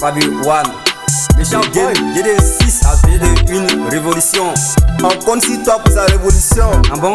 Fabi One. Méchant boy, GD6 a de une révolution. On compte sur toi pour sa révolution. Ah bon?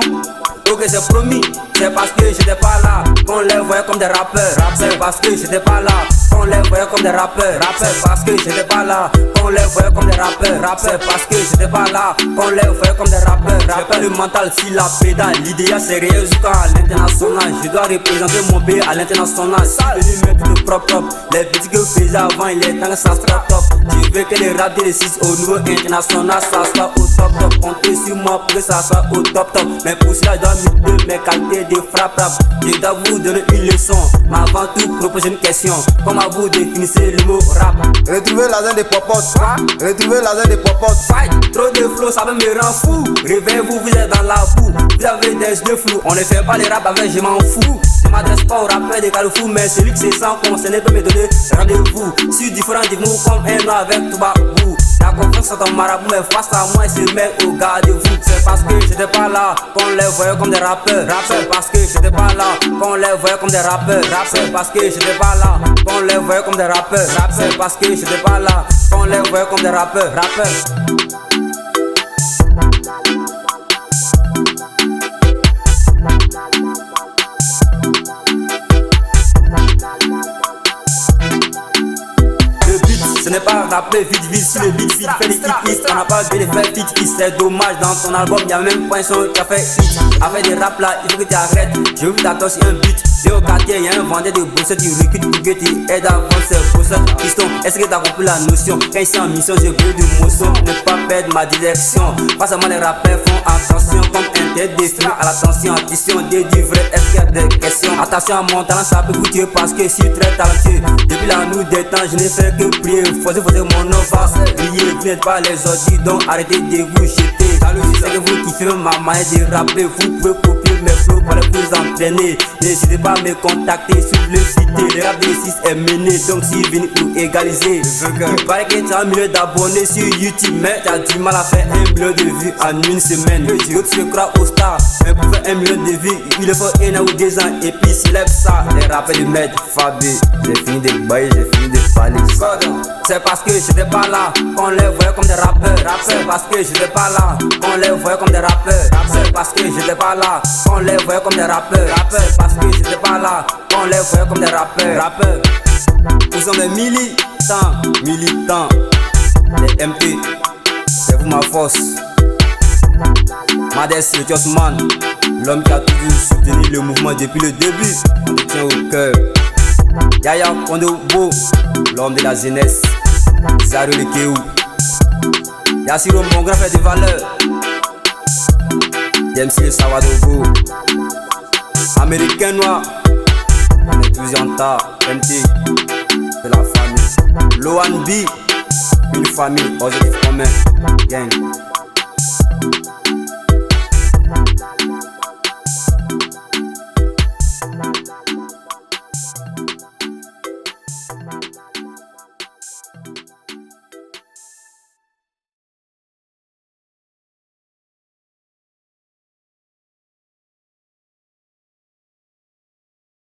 Ok, c'est promis, c'est parce que j'étais pas là qu'on les voyait comme des rappeurs. C'est parce que j'étais pas là qu'on les voyait comme des rappeurs. C'est parce que j'étais pas là qu'on les voyait comme des rappeurs. C'est parce que j'étais pas là qu'on les voyait comme des rappeurs. J'ai pas le mental si la pédale, l'idéal c'est réel jusqu'à l'international. Je dois représenter mon pays à l'international. Je suis venu mettre le propre. Les petits que je faisais avant, il est temps que ça sera top. Je veux que les rap des 6 au niveau international, ça soit au top top. Comptez sur moi pour que ça soit au top top. Mais pour cela, je dois de mes qualités de frappe. Je dois vous donner une leçon, mais avant tout proposer une question. Comment vous définissez le mot rap? Retrouvez l'argent des popotes. Retrouvez l'argent des popotes. Fight, trop de flow, ça me rend fou. Réveillez-vous, vous êtes dans la boue. Vous avez des yeux flous, on ne fait pas les rap avec je m'en fous. Je m'adresse pas aux rappeurs des Carrefour, mais celui qui se sent concerné peut me donner rendez-vous. Sur différents niveaux comme un an avec tout babou. La confiance en ton marabout, mais face à moi, il se met au garde-vous. C'est parce que j'étais pas là qu'on les voyait comme des rappeurs. C'est parce que j'étais pas là qu'on les voyait comme des rappeurs. C'est parce que j'étais pas là qu'on les voyait comme des rappeurs. C'est parce que j'étais pas là qu'on les voyait comme des rappeurs. Ce n'est pas rapper vite vite sur le beat vite fait des hits. On n'a pas vu les faire fit hits. C'est dommage, dans ton album y'a même pas un son qui a fait hit. Avec des rap là, il faut que tu arrêtes. Je veux t'attendre sur un beat. Et au quartier y'a un vendeur de bossettes. Il recrute pour que tu aides à vendre ses bossettes. Piston, est-ce que t'as compris la notion? Quand ici en mission, j'ai besoin de motion. Ne pas perdre ma direction. Face à moi, les rappeurs font attention. Comme un tête destiné à l'attention. Question de du vrai, est-ce qu'il y a des questions? Attention à mon talent, ça peut coûter parce que je suis très talentueux. Depuis la nuit des temps, je n'ai fait que prier. Faut mon nom va briller, vous n'êtes pas les autres, donc arrêtez de vous jeter. C'est que vous kiffez ma manière de rapper, vous pouvez copier mes flows pour vous entraîner. N'hésitez pas à me contacter sur le site, le rap des 6 est mené, donc si vous venez pour égaliser. Il paraît que tu as 1 million d'abonnés sur YouTube, mais tu as du mal à faire 1 million de vues en une semaine. D'autres se croient aux stars, mais pour faire 1 million de vues, il faut 1 an ou 2 ans, et puis s'il lève ça, les rappeurs de maître Fabi. J'ai fini de bailler, j'ai fini de parler. C'est parce que j'étais pas là qu'on les voyait comme des rappeurs. C'est parce que j'étais pas là qu'on les voyait comme des rappeurs. C'est parce que j'étais pas là qu'on les voyait comme des rappeurs. C'est parce que j'étais pas là qu'on les voyait comme des rappeurs. Nous sommes des militants, les MT. C'est vous ma force. Modeste Josman, l'homme qui a toujours soutenu le mouvement depuis le début. On le tient au cœur. Yaya Kondobo, l'homme de la jeunesse. Zaro le Kéou. Yassiro, mon grand frère de valeur. DMC Sawadogo. Américain noir. On est toujours en tas. MT. De la famille. Loan B. Une famille. Objectif commun. Gang.